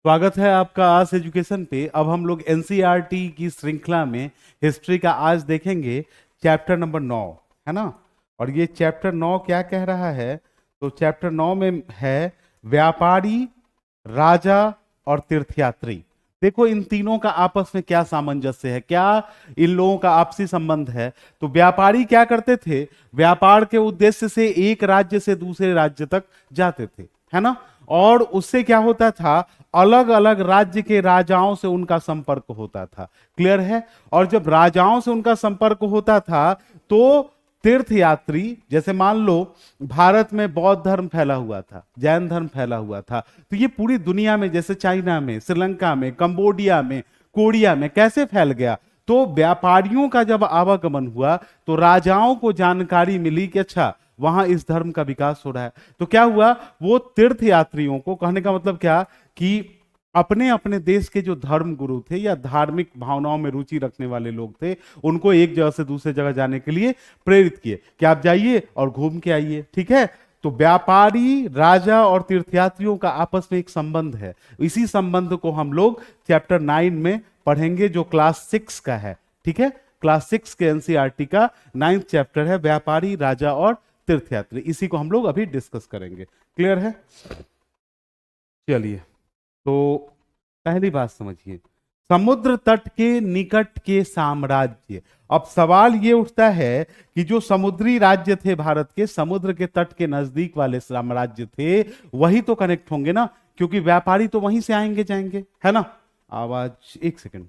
स्वागत है आपका आज एजुकेशन पे। अब हम लोग एनसीईआरटी की श्रृंखला में हिस्ट्री का आज देखेंगे चैप्टर नंबर 9, है ना। और ये चैप्टर 9 क्या कह रहा है? तो चैप्टर 9 में है व्यापारी, राजा और तीर्थयात्री। देखो इन तीनों का आपस में क्या सामंजस्य है, क्या इन लोगों का आपसी संबंध है। तो व्यापारी क्या करते थे? व्यापार के उद्देश्य से एक राज्य से दूसरे राज्य तक जाते थे, है ना। और उससे क्या होता था, अलग अलग राज्य के राजाओं से उनका संपर्क होता था। क्लियर है। और जब राजाओं से उनका संपर्क होता था तो तीर्थ यात्री, जैसे मान लो भारत में बौद्ध धर्म फैला हुआ था, जैन धर्म फैला हुआ था, तो ये पूरी दुनिया में, जैसे चाइना में, श्रीलंका में, कंबोडिया में, कोरिया में कैसे फैल गया। तो व्यापारियों का जब आवागमन हुआ तो राजाओं को जानकारी मिली कि अच्छा वहां इस धर्म का विकास हो रहा है। तो क्या हुआ, वो तीर्थ यात्रियों को, कहने का मतलब क्या कि अपने अपने देश के जो धर्म गुरु थे या धार्मिक भावनाओं में रुचि रखने वाले लोग थे, उनको एक जगह से दूसरे जगह जाने के लिए प्रेरित किए कि आप जाइए और घूम के आइए। ठीक है। तो व्यापारी, राजा और तीर्थयात्रियों का आपस में एक संबंध है। इसी संबंध को हम लोग चैप्टर 9 में पढ़ेंगे, जो क्लास 6 का है। ठीक है। क्लास 6 के एनसीईआरटी का 9th चैप्टर है व्यापारी, राजा और तीर्थयात्री। इसी को हम लोग अभी डिस्कस करेंगे। क्लियर है। चलिए, तो पहली बात समझिए, समुद्र तट के निकट के साम्राज्य। अब सवाल ये उठता है कि जो समुद्री राज्य थे भारत के, समुद्र के तट के नजदीक वाले साम्राज्य थे, वही तो कनेक्ट होंगे ना, क्योंकि व्यापारी तो वहीं से आएंगे जाएंगे, है ना। आवाज एक सेकंड।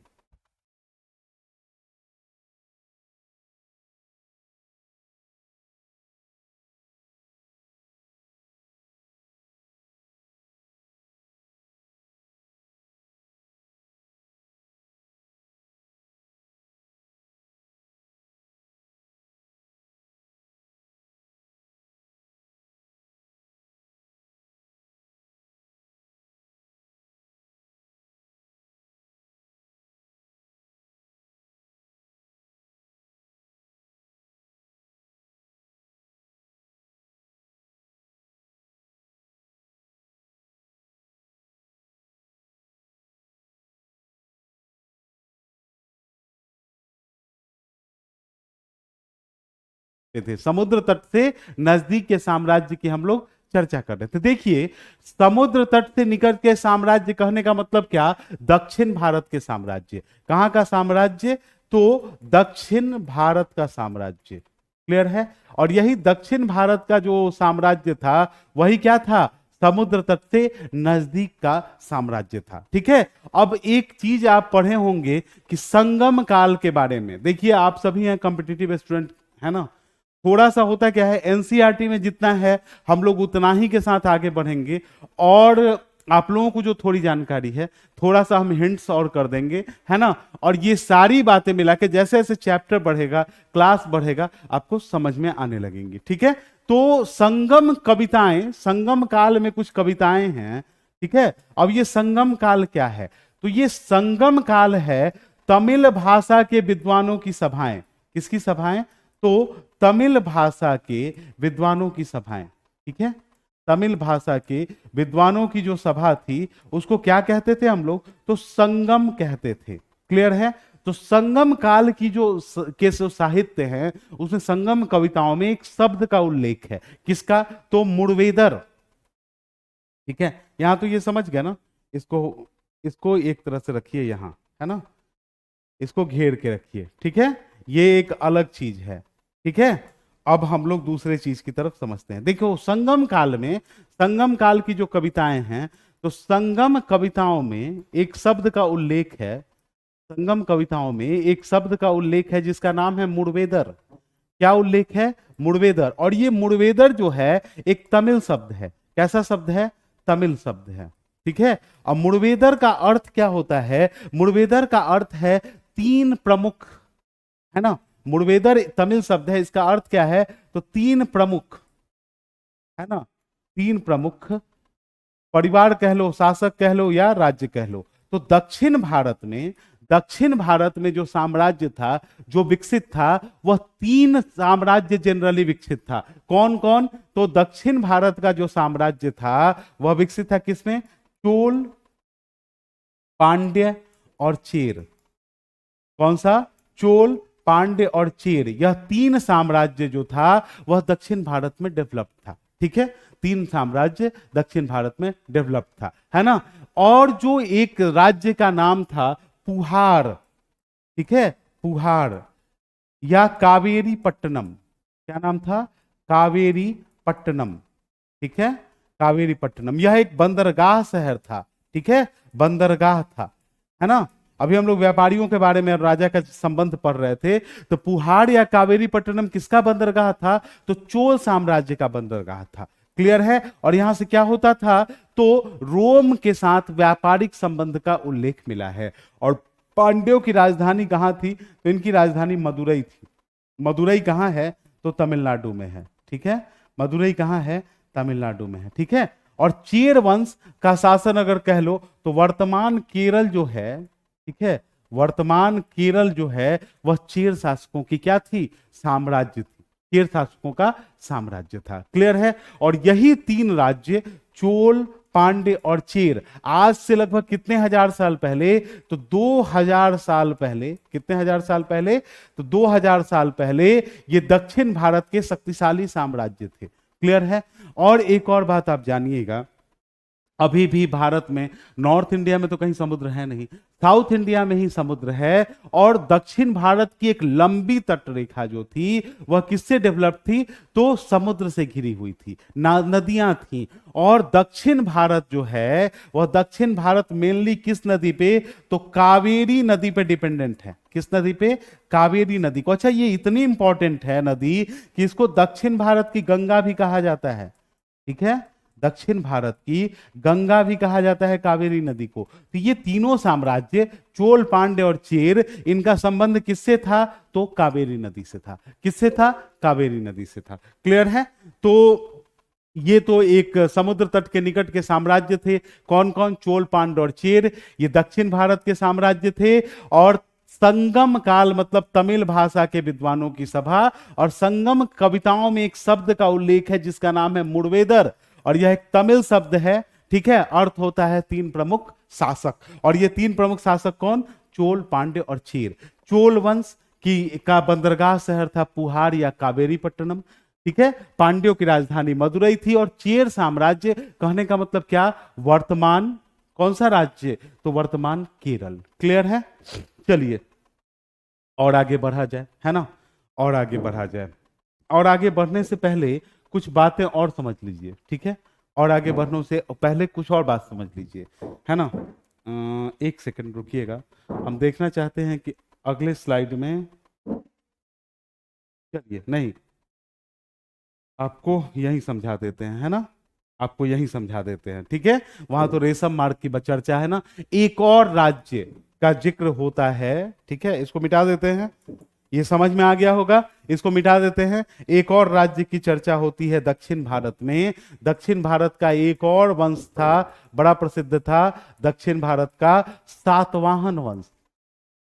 थे समुद्र तट से नजदीक के साम्राज्य की हम लोग चर्चा कर रहे थे। देखिए, समुद्र तट से निकट के साम्राज्य कहने का मतलब क्या, दक्षिण भारत के साम्राज्य। कहां का साम्राज्य? तो दक्षिण भारत का साम्राज्य। क्लियर है। और यही दक्षिण भारत का जो साम्राज्य था, वही क्या था, समुद्र तट से नजदीक का साम्राज्य था। ठीक है। अब एक चीज आप पढ़े होंगे कि संगम काल के बारे में। देखिए, आप सभी हैं कॉम्पिटिटिव स्टूडेंट, है ना। थोड़ा सा होता क्या है, एनसीईआरटी में जितना है हम लोग उतना ही के साथ आगे बढ़ेंगे, और आप लोगों को जो थोड़ी जानकारी है, थोड़ा सा हम हिंट्स और कर देंगे, है ना। और ये सारी बातें मिला के जैसे जैसे चैप्टर बढ़ेगा, क्लास बढ़ेगा, आपको समझ में आने लगेंगी। ठीक है। तो संगम कविताएं, संगम काल में कुछ कविताएं हैं। ठीक है। अब ये संगम काल क्या है? तो ये संगम काल है तमिल भाषा के विद्वानों की सभाएं। किसकी सभाएं? तो तमिल भाषा के विद्वानों की सभाएं। ठीक है। तमिल भाषा के विद्वानों की जो सभा थी, उसको क्या कहते थे हम लोग? तो संगम कहते थे। क्लियर है। तो संगम काल की जो साहित्य है, उसमें संगम कविताओं में एक शब्द का उल्लेख है। किसका? तो मुड़वेदर। ठीक है। यहां तो ये समझ गया ना। इसको इसको एक तरह से रखिए यहां, है ना। इसको घेर के रखिए। ठीक है। ये एक अलग चीज है। ठीक है। अब हम लोग दूसरे चीज की तरफ समझते हैं। देखो, संगम काल में, संगम काल की जो कविताएं हैं, तो संगम कविताओं में एक शब्द का उल्लेख है। संगम कविताओं में एक शब्द का उल्लेख है जिसका नाम है मुड़वेदर। क्या उल्लेख है? मुड़वेदर। और ये मुड़वेदर जो है एक तमिल शब्द है। कैसा शब्द है? तमिल शब्द है। ठीक है। अब मुड़वेदर का अर्थ क्या होता है? मुड़वेदर का अर्थ है तीन प्रमुख, है ना। मुड़वेदर तमिल शब्द है, इसका अर्थ क्या है? तो तीन प्रमुख, है ना। तीन प्रमुख परिवार कह लो, शासक कह लो, या राज्य कह लो। तो दक्षिण भारत में जो साम्राज्य था, जो विकसित था, वह तीन साम्राज्य जनरली विकसित था। कौन कौन? तो दक्षिण भारत का जो साम्राज्य था, वह विकसित था किसमें? चोल, पांड्य और चेर। कौन सा? चोल, पांड्य और चेर, यह तीन साम्राज्य जो था वह दक्षिण भारत में डेवलप था। ठीक है, तीन साम्राज्य दक्षिण भारत में डेवलप था, है ना। और जो एक राज्य का नाम था पुहार, ठीक है, पुहार या कावेरी पट्टनम, क्या नाम था? कावेरी पट्टनम, ठीक है, कावेरी पट्टनम। यह एक बंदरगाह शहर था, ठीक है, बंदरगाह था, है ना। अभी हम लोग व्यापारियों के बारे में और राजा का संबंध पढ़ रहे थे, तो पुहाड़ या कावेरी पट्टनम किसका बंदरगाह था? तो चोल साम्राज्य का बंदरगाह था। क्लियर है। और यहां से क्या होता था? तो रोम के साथ व्यापारिक संबंध का उल्लेख मिला है। और पांड्यों की राजधानी कहां थी? तो इनकी राजधानी मदुरई थी। मदुरई कहां है? तो तमिलनाडु में है, ठीक है, मदुरई कहां है? तमिलनाडु में है, ठीक है। और चेर वंश का शासन अगर कह लो तो वर्तमान केरल जो है, ठीक है, वर्तमान केरल जो है वह चेर शासकों की क्या थी? साम्राज्य थी, चेर शासकों का साम्राज्य था। क्लियर है। और यही तीन राज्य चोल, पांड्य और चेर आज से लगभग कितने हजार साल पहले? तो 2000 साल पहले। कितने हजार साल पहले? तो 2000 साल पहले ये दक्षिण भारत के शक्तिशाली साम्राज्य थे। क्लियर है। और एक और बात आप जानिएगा, अभी भी भारत में नॉर्थ इंडिया में तो कहीं समुद्र है नहीं, साउथ इंडिया में ही समुद्र है। और दक्षिण भारत की एक लंबी तटरेखा जो थी वह किससे डेवलप थी? तो समुद्र से घिरी हुई थी, नदियां थी। और दक्षिण भारत जो है वह दक्षिण भारत मेनली किस नदी पे? तो कावेरी नदी पे डिपेंडेंट है। किस नदी पे? कावेरी नदी को। अच्छा, ये इतनी इंपॉर्टेंट है नदी कि इसको दक्षिण भारत की गंगा भी कहा जाता है, ठीक है, दक्षिण भारत की गंगा भी कहा जाता है कावेरी नदी को। तो ये तीनों साम्राज्य चोल, पांड्य और चेर, इनका संबंध किससे था? तो कावेरी नदी से था। किससे था? कावेरी नदी से था। क्लियर है। तो ये तो एक समुद्र तट के निकट के साम्राज्य थे। कौन कौन? चोल, पांड्य और चेर, ये दक्षिण भारत के साम्राज्य थे। और संगम काल मतलब तमिल भाषा के विद्वानों की सभा और संगम कविताओं में एक शब्द का उल्लेख है जिसका नाम है मुड़वेदर, और यह एक तमिल शब्द है, ठीक है। अर्थ होता है तीन प्रमुख शासक। और ये तीन प्रमुख शासक कौन? चोल, पांड्य और चेर। चोल वंश की का बंदरगाह शहर था पुहार या कावेरी पट्टनम, ठीक है। पांड्यों की राजधानी मदुरई थी। और चेर साम्राज्य कहने का मतलब क्या? वर्तमान कौन सा राज्य? तो वर्तमान केरल। क्लियर है। चलिए और आगे बढ़ा जाए, है ना, और आगे बढ़ा जाए। और आगे बढ़ने से पहले कुछ बातें और समझ लीजिए, ठीक है। और आगे बढ़ने से पहले कुछ और बात समझ लीजिए, है ना। एक सेकंड रुकिएगा, हम देखना चाहते हैं कि अगले स्लाइड में, चलिए नहीं, आपको यही समझा देते हैं, है ना, आपको यही समझा देते हैं, ठीक है। वहां तो रेशम मार्ग की चर्चा है ना। एक और राज्य का जिक्र होता है, ठीक है, इसको मिटा देते हैं, ये समझ में आ गया होगा, इसको मिटा देते हैं। एक और राज्य की चर्चा होती है दक्षिण भारत में। दक्षिण भारत का एक और वंश था, बड़ा प्रसिद्ध था, दक्षिण भारत का सातवाहन वंश,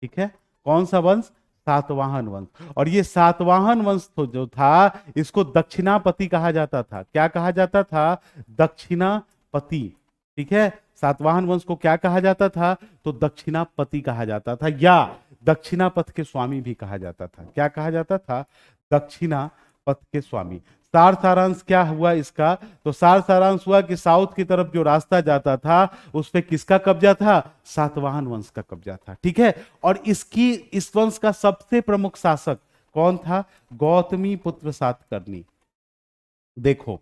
ठीक है। कौन सा वंश? सातवाहन वंश। और ये सातवाहन वंश तो जो था इसको दक्षिणापति कहा जाता था। क्या कहा जाता था? दक्षिणापति, ठीक है। सातवाहन वंश को क्या कहा जाता था? तो दक्षिणापति कहा जाता था, या दक्षिणापथ के स्वामी भी कहा जाता था। क्या कहा जाता था? दक्षिणापथ के स्वामी। सार सारांश क्या हुआ इसका? तो सार सारांश हुआ कि साउथ की तरफ जो रास्ता जाता था उस पे किसका कब्जा था? सातवाहन वंश का कब्जा था, ठीक है। और इस वंश का सबसे प्रमुख शासक कौन था? गौतमी पुत्र सातकर्णी। देखो,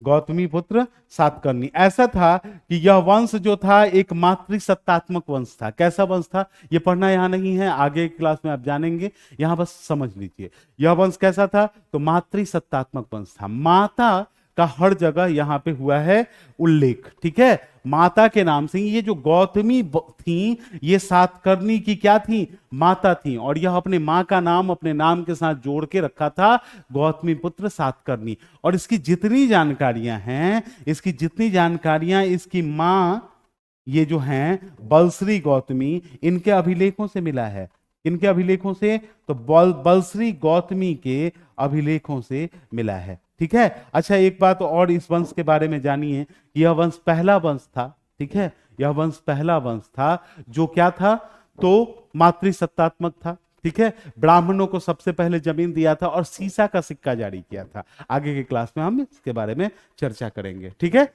गौतमी पुत्र सातकर्णी। ऐसा था कि यह वंश जो था एक मातृसत्तात्मक वंश था। कैसा वंश था? यह पढ़ना यहां नहीं है, आगे क्लास में आप जानेंगे, यहां बस समझ लीजिए। यह वंश कैसा था? तो मातृसत्तात्मक वंश था। माता का हर जगह यहां पे हुआ है उल्लेख, ठीक है, माता के नाम से। ये जो गौतमी थी ये सातकर्णी की क्या थी? माता थी। और यह अपने मां का नाम अपने नाम के साथ जोड़ के रखा था, गौतमी पुत्र सातकर्णी। और इसकी जितनी जानकारियां हैं, इसकी जितनी जानकारियां इसकी मां ये जो हैं बलश्री गौतमी, इनके अभिलेखों से मिला है। इनके अभिलेखों से? तो बलश्री गौतमी के अभिलेखों से मिला है, ठीक है। अच्छा, एक बात और इस वंश के बारे में जानिए, यह वंश पहला वंश था, ठीक है, यह वंश पहला वंश था जो क्या था, तो मातृसत्तात्मक था। ठीक है, ब्राह्मणों को सबसे पहले जमीन दिया था और सीसा का सिक्का जारी किया था। आगे के क्लास में हम इसके बारे में चर्चा करेंगे। ठीक है,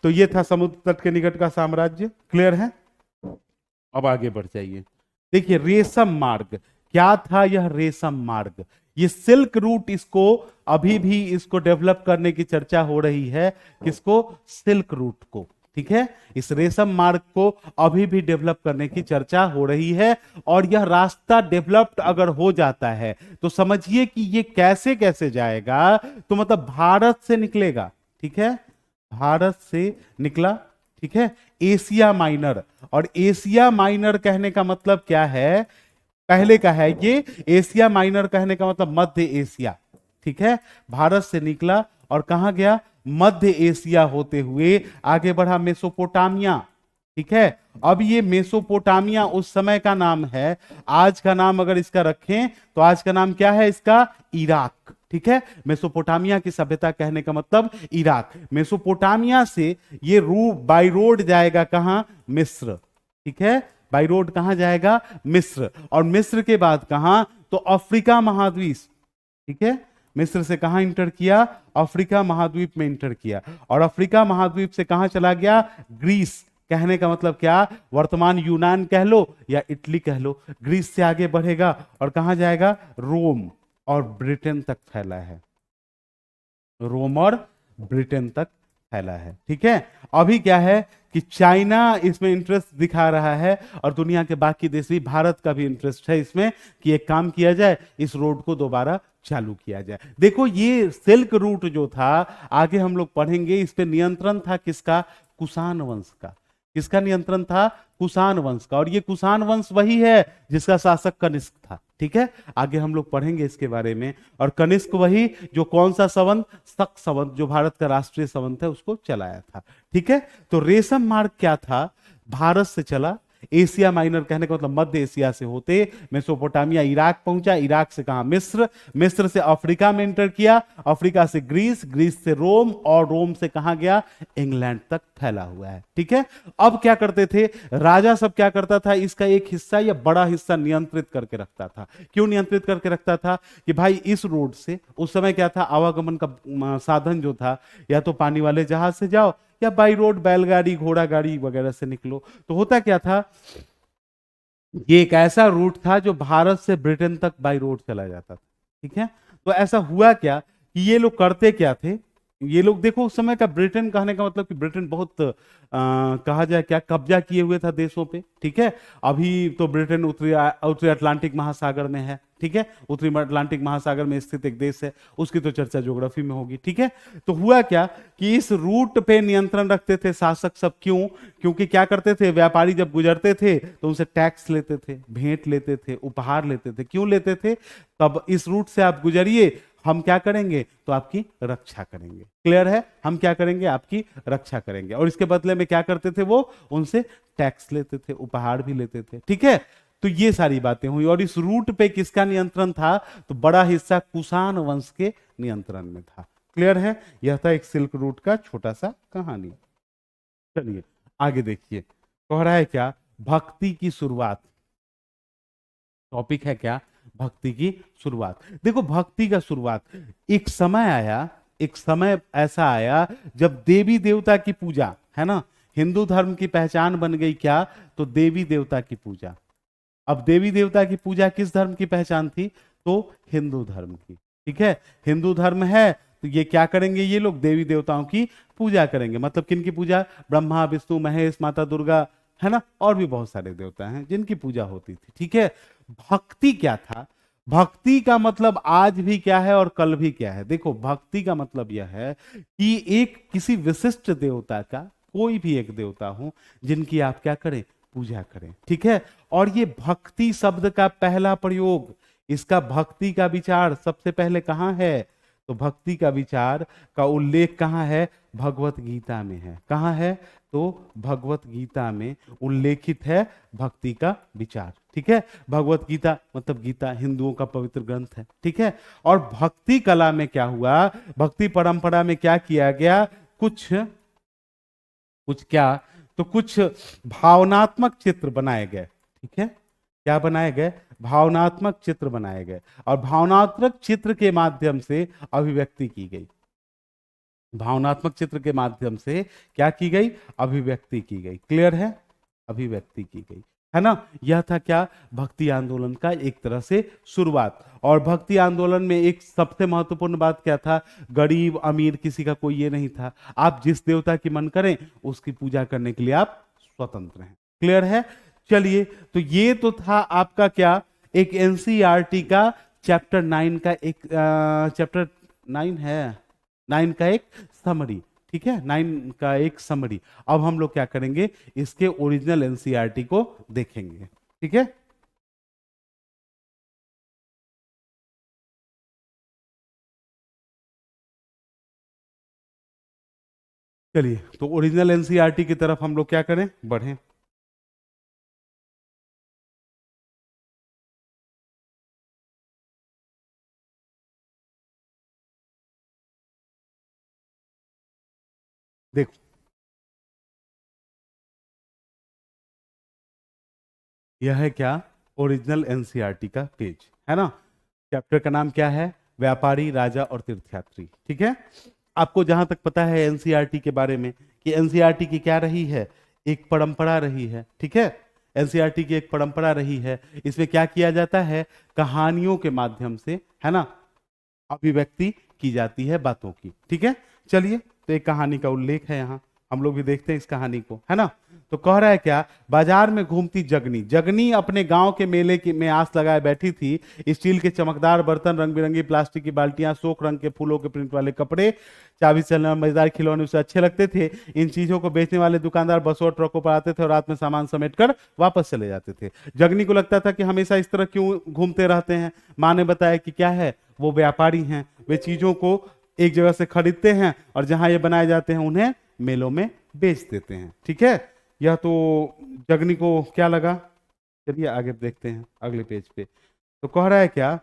तो ये था समुद्र तट के निकट का साम्राज्य। क्लियर है? अब आगे बढ़ जाइए। देखिए रेशम मार्ग क्या था, यह रेशम मार्ग, ये सिल्क रूट, इसको अभी भी इसको डेवलप करने की चर्चा हो रही है। किसको? सिल्क रूट को। ठीक है, इस रेशम मार्ग को अभी भी डेवलप करने की चर्चा हो रही है। और यह रास्ता डेवलप्ड अगर हो जाता है तो समझिए कि ये कैसे कैसे जाएगा, तो मतलब भारत से निकलेगा। ठीक है, भारत से निकला। ठीक है, एशिया माइनर, और एशिया माइनर कहने का मतलब क्या है, पहले का है ये, एशिया माइनर कहने का मतलब मध्य एशिया। ठीक है, भारत से निकला और कहां गया? मध्य एशिया होते हुए आगे बढ़ा मेसोपोटामिया। ठीक है, अब ये मेसोपोटामिया उस समय का नाम है, आज का नाम अगर इसका रखें तो आज का नाम क्या है इसका? इराक। ठीक है, मेसोपोटामिया की सभ्यता कहने का मतलब इराक। मेसोपोटामिया से ये बाई रोड जाएगा कहां? मिस्र। ठीक है, बाई रोड कहां जाएगा? मिस्र। और मिस्र के बाद कहां? तो अफ्रीका महाद्वीप। ठीक है, मिस्र से कहां इंटर किया? अफ्रीका महाद्वीप में इंटर किया। और अफ्रीका महाद्वीप से कहां चला गया? ग्रीस। कहने का मतलब क्या? वर्तमान यूनान कह लो या इटली कह लो। ग्रीस से आगे बढ़ेगा और कहां जाएगा? रोम और ब्रिटेन तक फैला है। रोम और ब्रिटेन तक फैला है। ठीक है, अभी क्या है कि चाइना इसमें इंटरेस्ट दिखा रहा है और दुनिया के बाकी देश भी, भारत का भी इंटरेस्ट है इसमें कि एक काम किया जाए, इस रोड को दोबारा चालू किया जाए। देखो ये सिल्क रूट जो था, आगे हम लोग पढ़ेंगे, इस पे नियंत्रण था किसका? कुषाण वंश का। किसका नियंत्रण था? कुषाण वंश का। और ये कुषाण वंश वही है जिसका शासक कनिष्क था। ठीक है, आगे हम लोग पढ़ेंगे इसके बारे में। और कनिष्क वही जो कौन सा संवत? शक संवत, जो भारत का राष्ट्रीय संवत है, उसको चलाया था। ठीक है, तो रेशम मार्ग क्या था? भारत से चला, एशिया माइनर कहने का मतलब मध्य एशिया से होते मेसोपोटामिया इराक पहुंचा, इराक से कहा? मिस्र, मिस्र से अफ्रीका में एंटर किया, अफ्रीका से ग्रीस, ग्रीस से रोम, और रोम से कहां गया? इंग्लैंड तक फैला हुआ है। ठीक है, अब क्या करते थे राजा सब? क्या करता था, इसका एक हिस्सा या बड़ा हिस्सा नियंत्रित करके रखता था। क्यों नियंत्रित करके रखता था? कि भाई इस रोड से, उस समय क्या था, आवागमन का साधन जो था, या तो पानी वाले जहाज से जाओ या बाई रोड बैलगाड़ी घोड़ा गाड़ी वगैरह से निकलो। तो होता क्या था, ये एक ऐसा रूट था जो भारत से ब्रिटेन तक बाई रोड चला जाता था। ठीक है, तो ऐसा हुआ क्या कि ये लोग करते क्या थे, ये लोग देखो उस समय का ब्रिटेन कहने का मतलब कि ब्रिटेन बहुत कहा जाए क्या, कब्जा किए हुए था देशों पे। ठीक है, अभी तो ब्रिटेन उत्तरी अटलांटिक महासागर में है। ठीक है, उत्तरी अटलांटिक महासागर में स्थित एक देश है, उसकी तो चर्चा ज्योग्राफी में होगी। ठीक है, तो हुआ क्या कि इस रूट पे नियंत्रण रखते थे शासक सब। क्यों? क्योंकि क्या करते थे, व्यापारी जब गुजरते थे तो उनसे टैक्स लेते थे, भेंट लेते थे, उपहार लेते थे। क्यों लेते थे? तब इस रूट से आप गुजरिए, हम क्या करेंगे? तो आपकी रक्षा करेंगे। क्लियर है? हम क्या करेंगे? आपकी रक्षा करेंगे। और इसके बदले में क्या करते थे वो? उनसे टैक्स लेते थे, उपहार भी लेते थे। ठीक है, तो ये सारी बातें हुई। और इस रूट पे किसका नियंत्रण था? तो बड़ा हिस्सा कुषाण वंश के नियंत्रण में था। क्लियर है? यह था एक सिल्क रूट का छोटा सा कहानी। चलिए आगे देखिए, कह रहा है क्या? भक्ति की शुरुआत। टॉपिक है क्या? भक्ति की शुरुआत। देखो भक्ति का शुरुआत, एक समय आया, एक समय ऐसा आया जब देवी देवता की पूजा, है ना, हिंदू धर्म की पहचान बन गई क्या? तो देवी देवता की पूजा। अब देवी देवता की पूजा किस धर्म की पहचान थी? तो हिंदू धर्म की। ठीक है, हिंदू धर्म है तो ये क्या करेंगे, ये लोग देवी देवताओं की पूजा करेंगे। मतलब किन की पूजा? ब्रह्मा, विष्णु, महेश, माता दुर्गा, है ना, और भी बहुत सारे देवता हैं जिनकी पूजा होती थी। ठीक है, भक्ति क्या था? भक्ति का मतलब आज भी क्या है और कल भी क्या है? देखो भक्ति का मतलब यह है कि एक किसी विशिष्ट देवता का, कोई भी एक देवता हो, जिनकी आप क्या करें? पूजा करें। ठीक है, और ये भक्ति शब्द का पहला प्रयोग, इसका भक्ति का विचार सबसे पहले कहां है? तो भक्ति का विचार का उल्लेख कहां है? भगवत गीता में है। कहां है? तो भगवत गीता में उल्लेखित है भक्ति का विचार। ठीक है, भगवत गीता मतलब गीता हिंदुओं का पवित्र ग्रंथ है। ठीक है, और भक्ति कला में क्या हुआ, भक्ति परंपरा में क्या किया गया? कुछ क्या, तो कुछ भावनात्मक चित्र बनाए गए, ठीक है, क्या बनाए गए, भावनात्मक चित्र बनाए गए, और भावनात्मक चित्र के माध्यम से अभिव्यक्ति की गई, भावनात्मक चित्र के माध्यम से क्या की गई, अभिव्यक्ति की गई। क्लियर है, अभिव्यक्ति की गई, है ना। यह था क्या, भक्ति आंदोलन का एक तरह से शुरुआत। और भक्ति आंदोलन में एक सबसे महत्वपूर्ण बात क्या था, गरीब अमीर किसी का कोई ये नहीं था, आप जिस देवता की मन करें उसकी पूजा करने के लिए आप स्वतंत्र हैं। क्लियर है। चलिए, तो ये तो था आपका क्या, एक एनसीईआरटी का चैप्टर 9 का एक चैप्टर 9 है, 9 का एक समरी, ठीक है, 9 का एक समरी। अब हम लोग क्या करेंगे, इसके ओरिजिनल एनसीईआरटी को देखेंगे, ठीक है। चलिए, तो ओरिजिनल एनसीईआरटी की तरफ हम लोग क्या करें, बढ़ें। देखो, यह है क्या, ओरिजिनल एनसीईआरटी का पेज, है ना। चैप्टर का नाम क्या है, व्यापारी, राजा और तीर्थयात्री, ठीक है। आपको जहां तक पता है एनसीईआरटी के बारे में, कि एनसीईआरटी की क्या रही है, एक परंपरा रही है, ठीक है। एनसीईआरटी की एक परंपरा रही है, इसमें क्या किया जाता है, कहानियों के माध्यम से, है ना, अभिव्यक्ति की जाती है बातों की, ठीक है। चलिए, तो एक कहानी का उल्लेख है यहाँ, हम लोग भी देखते हैं इस कहानी को, है ना। तो कह रहा है क्या, बाजार में घूमती जगनी, जगनी अपने गांव के मेले की में आस लगाए बैठी थी। स्टील के चमकदार बर्तन, रंग बिरंगी प्लास्टिक की बाल्टियां, शोक रंग के फूलों के प्रिंट वाले कपड़े, चाबी चलने मजेदार खिलौने उसे अच्छे लगते थे। इन चीजों को बेचने वाले दुकानदार बसों और ट्रकों पर आते थे और रात में सामान समेट कर वापस चले जाते थे। जगनी को लगता था कि हमेशा इस तरह क्यों घूमते रहते हैं। माँ ने बताया कि क्या है, वो व्यापारी हैं, वे चीजों को एक जगह से खरीदते हैं और जहां ये बनाए जाते हैं उन्हें मेलों में बेच देते हैं, ठीक है। यह तो जगनी को क्या लगा। चलिए आगे देखते हैं अगले पेज पे। तो कह रहा है क्या,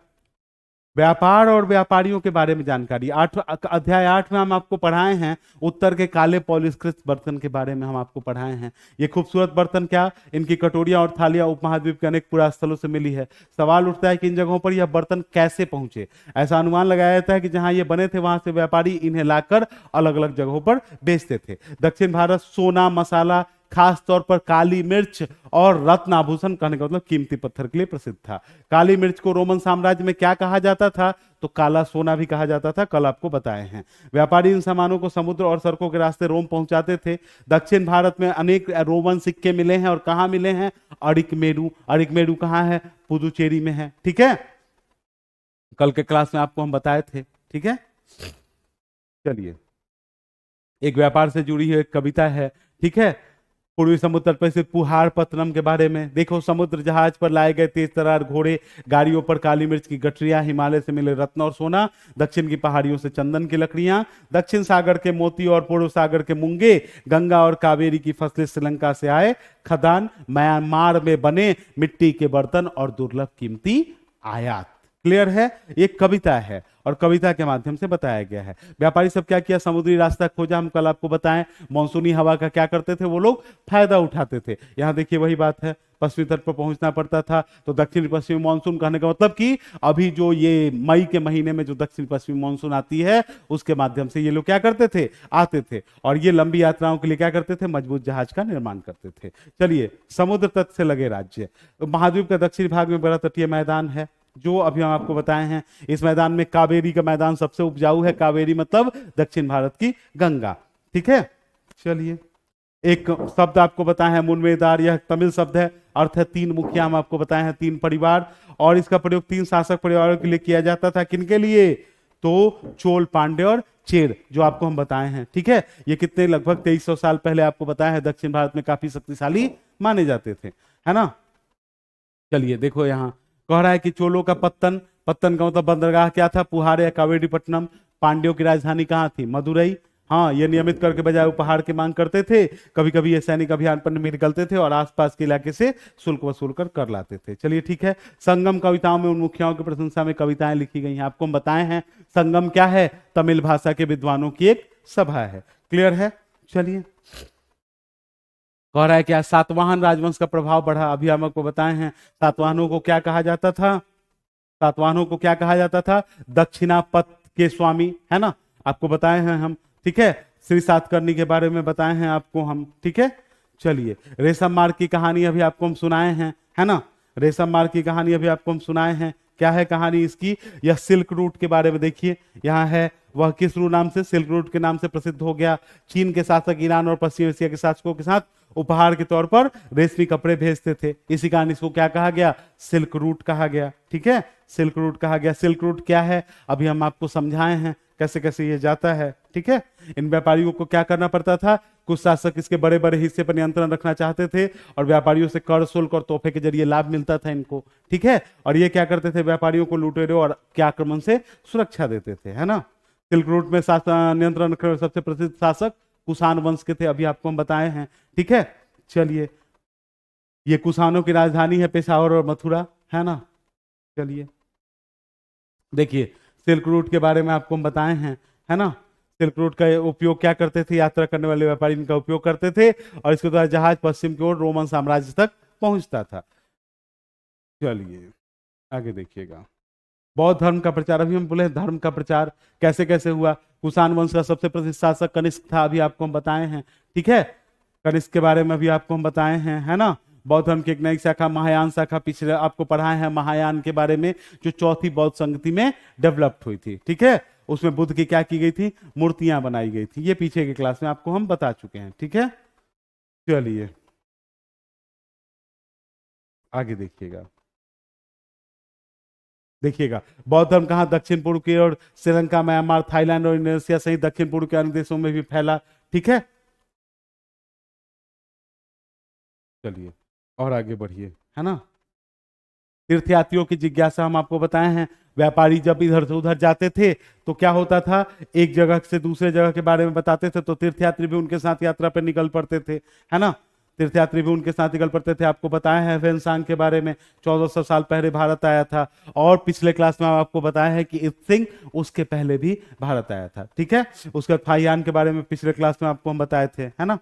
व्यापार और व्यापारियों के बारे में जानकारी, अध्याय 8 में हम आपको पढ़ाए हैं उत्तर के काले पॉलिशकृत बर्तन के बारे में हम आपको पढ़ाए हैं। ये खूबसूरत बर्तन क्या, इनकी कटोरियां और थालियां उपमहाद्वीप के अनेक पुरा स्थलों से मिली है। सवाल उठता है कि इन जगहों पर यह बर्तन कैसे पहुंचे। ऐसा अनुमान लगाया जाता है कि जहां ये बने थे वहां से व्यापारी इन्हें लाकर अलग अलग जगहों पर बेचते थे। दक्षिण भारत सोना, मसाला, खास तौर पर काली मिर्च और रत्न आभूषण, कहने का मतलब कीमती पत्थर के लिए प्रसिद्ध था। काली मिर्च को रोमन साम्राज्य में क्या कहा जाता था, तो काला सोना भी कहा जाता था, कल आपको बताए हैं। व्यापारी इन सामानों को समुद्र और सड़कों के रास्ते रोम पहुंचाते थे। दक्षिण भारत में अनेक रोमन सिक्के मिले हैं, और कहां मिले हैं, अरिकमेरू। अरिकमेरू कहां है, पुदुचेरी में है, ठीक है, कल के क्लास में आपको हम बताए थे, ठीक है। चलिए, एक व्यापार से जुड़ी हुई एक कविता है, ठीक है। पूर्वी समुद्र तट पर स्थित पुहार पत्तनम के बारे में देखो, समुद्र जहाज पर लाए गए तेज तर्रार घोड़े, गाड़ियों पर काली मिर्च की गठरियां, हिमालय से मिले रत्न और सोना, दक्षिण की पहाड़ियों से चंदन की लकड़ियां, दक्षिण सागर के मोती और पूर्व सागर के मूंगे, गंगा और कावेरी की फसलें, श्रीलंका से आए खदान, म्यांमार में बने मिट्टी के बर्तन और दुर्लभ कीमती आयात। क्लियर है, ये कविता है और कविता के माध्यम से बताया गया है। व्यापारी सब क्या किया, समुद्री रास्ता खोजा, हम कल आपको बताएं। मॉनसूनी हवा का क्या करते थे वो लोग, फायदा उठाते थे। यहां देखिए वही बात है, पश्चिमी तट पर पहुंचना पड़ता था। तो दक्षिण पश्चिमी मानसून कहने का मतलब कि अभी जो ये मई के महीने में जो दक्षिण पश्चिमी मानसून आती है उसके माध्यम से ये लोग क्या करते थे, आते थे, और ये लंबी यात्राओं के लिए क्या करते थे, मजबूत जहाज का निर्माण करते थे। चलिए, समुद्र तट से लगे राज्य, महाद्वीप का दक्षिणी भाग में बड़ा तटीय मैदान है जो अभी हम आपको बताए हैं। इस मैदान में कावेरी का मैदान सबसे उपजाऊ है, कावेरी मतलब दक्षिण भारत की गंगा, ठीक है। चलिए, एक शब्द आपको बताए हैं मुन्वेदार, यह तमिल शब्द है, अर्थ है तीन मुखिया, हम आपको बताए हैं 3 परिवार, और इसका प्रयोग 3 शासक परिवारों के लिए किया जाता था। किनके लिए, तो चोल, पांड्य और चेर, जो आपको हम बताए हैं, ठीक है। ये कितने, लगभग 2300 साल पहले आपको बताया है, दक्षिण भारत में काफी शक्तिशाली माने जाते थे, है ना। चलिए देखो, यहां कह रहा है कि चोलों का पत्तन, पत्तन का मतलब बंदरगाह क्या था, पुहार या कावेरीपट्टनम। पांड्यों की राजधानी कहाँ थी, मदुरई। हाँ, ये नियमित करके बजाय उपहार की मांग करते थे। कभी कभी ये सैनिक अभियान पर भी निकलते थे और आसपास के इलाके से शुल्क वसूल कर लाते थे। चलिए ठीक है। संगम कविताओं में उन मुखियाओं की प्रशंसा में कविताएं लिखी गई हैं, आपको हम बताए हैं। संगम क्या है, तमिल भाषा के विद्वानों की एक सभा है। क्लियर है। चलिए, कह रहा है क्या, सातवाहन राजवंश का प्रभाव बढ़ा। अभी हम आपको बताए हैं सातवाहनों को क्या कहा जाता था, सातवाहनों को क्या कहा जाता था, दक्षिणापथ के स्वामी, है ना, आपको बताए हैं हम, ठीक है। श्री सातकर्णी के बारे में बताए हैं आपको हम, ठीक है। चलिए, रेशम मार्ग की कहानी अभी आपको हम सुनाए हैं, है ना, रेशम मार्ग की कहानी अभी आपको हम सुनाए हैं। क्या है कहानी इसकी, यह सिल्क रूट के बारे में देखिए, यहाँ है वह किस रूट नाम से, सिल्क रूट के नाम से प्रसिद्ध हो गया। चीन के शासक ईरान और पश्चिम एशिया के शासकों के साथ उपहार के तौर पर रेशमी कपड़े भेजते थे, इसी कारण इसको क्या कहा गया, सिल्क रूट कहा गया, ठीक है, सिल्क रूट कहा गया। सिल्क रूट क्या है अभी हम आपको समझाए हैं कैसे कैसे ये जाता है, ठीक है। इन व्यापारियों को क्या करना पड़ता था, कुछ शासक इसके बड़े बड़े हिस्से पर नियंत्रण रखना चाहते थे और व्यापारियों से कर, शुल्क और तोहफे के जरिए लाभ मिलता था इनको, ठीक है। और ये क्या करते थे, व्यापारियों को लुटेरों और के आक्रमण से सुरक्षा देते थे, है ना। सिल्क रूट में नियंत्रण रखने वाले सबसे प्रसिद्ध शासक कुषाण वंश के थे, अभी आपको हम बताए हैं, ठीक है। चलिए, ये कुषाणों की राजधानी है पेशावर और मथुरा, है ना। चलिए देखिए, सिल्क रूट के बारे में आपको हम बताए हैं, है ना। सिल्क रूट का उपयोग क्या करते थे, यात्रा करने वाले व्यापारी इनका उपयोग करते थे और इसके द्वारा जहाज पश्चिम की ओर रोमन साम्राज्य तक पहुंचता था। चलिए आगे देखिएगा, बौद्ध धर्म का प्रचार, अभी हम बोले धर्म का प्रचार कैसे कैसे हुआ। कुषाण वंश का सबसे प्रसिद्ध शासक कनिष्क था, अभी आपको हम बताए हैं, ठीक है। कनिष्क के बारे में अभी आपको हम बताए हैं, है ना। बौद्ध धर्म की एक नई शाखा महायान शाखा, पिछले आपको पढ़ाए हैं महायान के बारे में, जो चौथी बौद्ध संगति में डेवलप्ड हुई थी, ठीक है। उसमें बुद्ध की क्या की गई थी, मूर्तियां बनाई गई थी, ये पीछे की क्लास में आपको हम बता चुके हैं, ठीक है। चलिए आगे देखिएगा, देखिएगा बौद्ध धर्म कहाँ, दक्षिण पूर्व की ओर श्रीलंका, म्यांमार, थाईलैंड और इंडोनेशिया सहित दक्षिण पूर्व के अन्य देशों में भी फैला, ठीक है। चलिए और आगे बढ़िए, है ना। तीर्थयात्रियों की जिज्ञासा हम आपको बताए हैं, व्यापारी जब इधर से उधर जाते थे तो क्या होता था, एक जगह से दूसरे जगह के बारे में बताते थे, तो तीर्थयात्री भी उनके साथ यात्रा पर निकल पड़ते थे, है ना। तीर्थयात्री भी उनके साथ निकल पड़ते थे। आपको बताया है वेनसांग के बारे में, 1400 साल पहले भारत आया था। और पिछले क्लास में आपको बताया है कि इत्सिंग उसके पहले भी भारत आया था, ठीक है। उसके बाद फाहियान के बारे में पिछले क्लास में आपको हम बताए थे, है ना।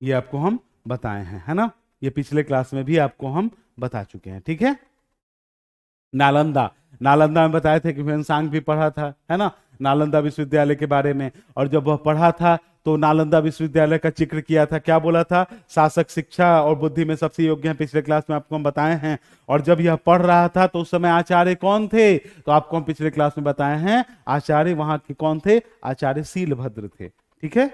ये आपको हम बताए हैं, है ना, ये पिछले क्लास में भी आपको हम बता चुके हैं, ठीक है। नालंदा, नालंदा में बताए थे कि ह्वेनसांग भी पढ़ा था, है ना, नालंदा विश्वविद्यालय के बारे में। और जब वह पढ़ा था तो नालंदा विश्वविद्यालय का जिक्र किया था, क्या बोला था, शासक शिक्षा और बुद्धि में सबसे योग्य हैं, पिछले क्लास में आपको हम बताए हैं। और जब यह पढ़ रहा था तो उस समय आचार्य कौन थे, तो आपको हम पिछले क्लास में बताए हैं, आचार्य वहां के कौन थे, आचार्य शीलभद्र थे, ठीक है।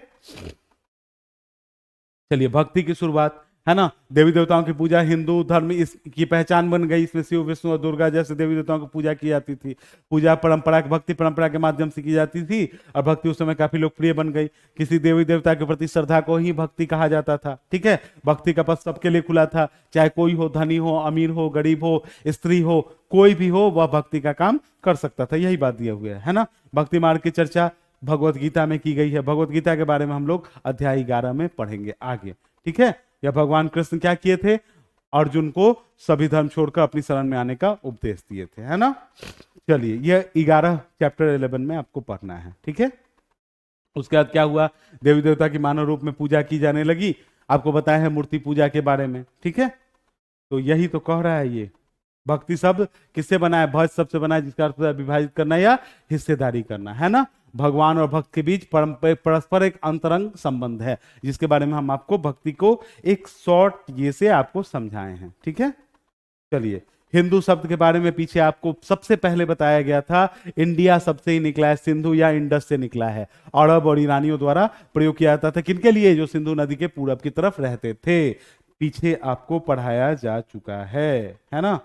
चलिए भक्ति की शुरुआत, है ना। देवी देवताओं की पूजा हिंदू धर्म इसकी पहचान बन गई, इसमें शिव विष्णु और दुर्गा जैसे देवी देवताओं की पूजा की जाती थी। पूजा परंपरा, भक्ति परंपरा के माध्यम से की जाती थी और भक्ति उस समय काफी लोकप्रिय बन गई। किसी देवी देवता के प्रति श्रद्धा को ही भक्ति कहा जाता था, ठीक है। भक्ति का पथ सबके लिए खुला था, चाहे कोई हो, धनी हो, अमीर हो, गरीब हो, स्त्री हो, कोई भी हो, वह भक्ति का काम कर सकता था, यही बात दिया हुआ है ना। भक्ति मार्ग की चर्चा भगवत गीता में की गई है, भगवत गीता के बारे में हम लोग अध्याय 11 में पढ़ेंगे आगे, ठीक है। या भगवान कृष्ण क्या किए थे, अर्जुन को सभी धर्म छोड़कर अपनी शरण में आने का उपदेश दिए थे, है ना। चलिए ये 11 चैप्टर 11 में आपको पढ़ना है, ठीक है। उसके बाद क्या हुआ, देवी देवता की मानव रूप में पूजा की जाने लगी, आपको बताया है मूर्ति पूजा के बारे में, ठीक है। तो यही तो कह रहा है ये भक्ति शब्द किससे बना है, भज शब्द से बना है, जिसका अर्थ है विभाजित करना या हिस्सेदारी करना, है ना। भगवान और भक्त के बीच परस्पर एक अंतरंग संबंध है, जिसके बारे में हम आपको भक्ति को एक शॉर्ट ये से आपको समझाए हैं, ठीक है। चलिए हिंदू शब्द के बारे में पीछे आपको सबसे पहले बताया गया था, इंडिया शब्द से ही निकला है, सिंधु या इंडस से निकला है। अरब और ईरानियों द्वारा प्रयोग किया जाता था, किनके लिए, जो सिंधु नदी के पूरब की तरफ रहते थे, पीछे आपको पढ़ाया जा चुका है ना।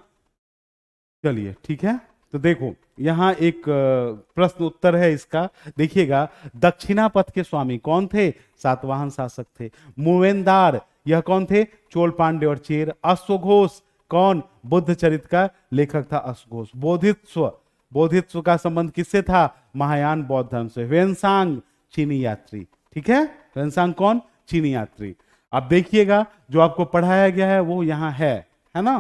चलिए ठीक है, तो देखो यहां एक प्रश्न उत्तर है इसका, देखिएगा। दक्षिणापथ के स्वामी कौन थे, सातवाहन शासक थे। मूवेंदार यह कौन थे, चोल पांडे और चेर। अश्वघोष कौन, बुद्ध चरित्र का लेखक था अश्वघोष। बोधित्व, बोधित्व का संबंध किससे था, महायान बौद्ध धर्म से। वेनसांग चीनी यात्री, ठीक है। वेनसांग कौन, चीनी यात्री। अब देखिएगा जो आपको पढ़ाया गया है वो यहां है ना।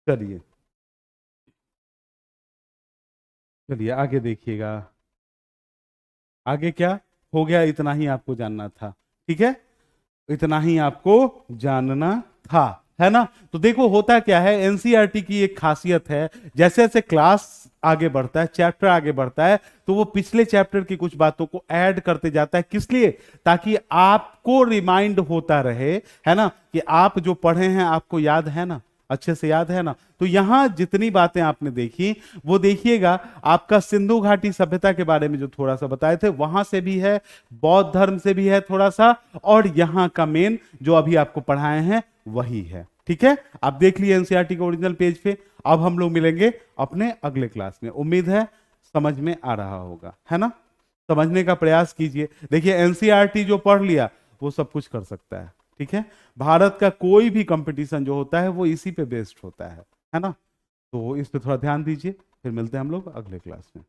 चलिए चलिए आगे देखिएगा। आगे क्या हो गया, इतना ही आपको जानना था, ठीक है, इतना ही आपको जानना था, है ना। तो देखो होता क्या है, एनसीईआरटी की एक खासियत है, जैसे जैसे क्लास आगे बढ़ता है, चैप्टर आगे बढ़ता है, तो वो पिछले चैप्टर की कुछ बातों को ऐड करते जाता है। किस लिए? ताकि आपको रिमाइंड होता रहे, है ना, कि आप जो पढ़े हैं आपको याद है ना, अच्छे से याद है ना। तो यहां जितनी बातें आपने देखी वो देखिएगा, आपका सिंधु घाटी सभ्यता के बारे में जो थोड़ा सा बताए थे वहां से भी है, बौद्ध धर्म से भी है थोड़ा सा, और यहां का मेन जो अभी आपको पढ़ाए हैं वही है, ठीक है। आप देख लिए एनसीईआरटी के ओरिजिनल पेज पे। अब हम लोग मिलेंगे अपने अगले क्लास में, उम्मीद है समझ में आ रहा होगा, है ना। समझने का प्रयास कीजिए। देखिए एनसीईआरटी जो पढ़ लिया वो सब कुछ कर सकता है, ठीक है। भारत का कोई भी कंपटीशन जो होता है वो इसी पे बेस्ड होता है ना। तो इस पे थोड़ा ध्यान दीजिए। फिर मिलते हैं हम लोग अगले क्लास में।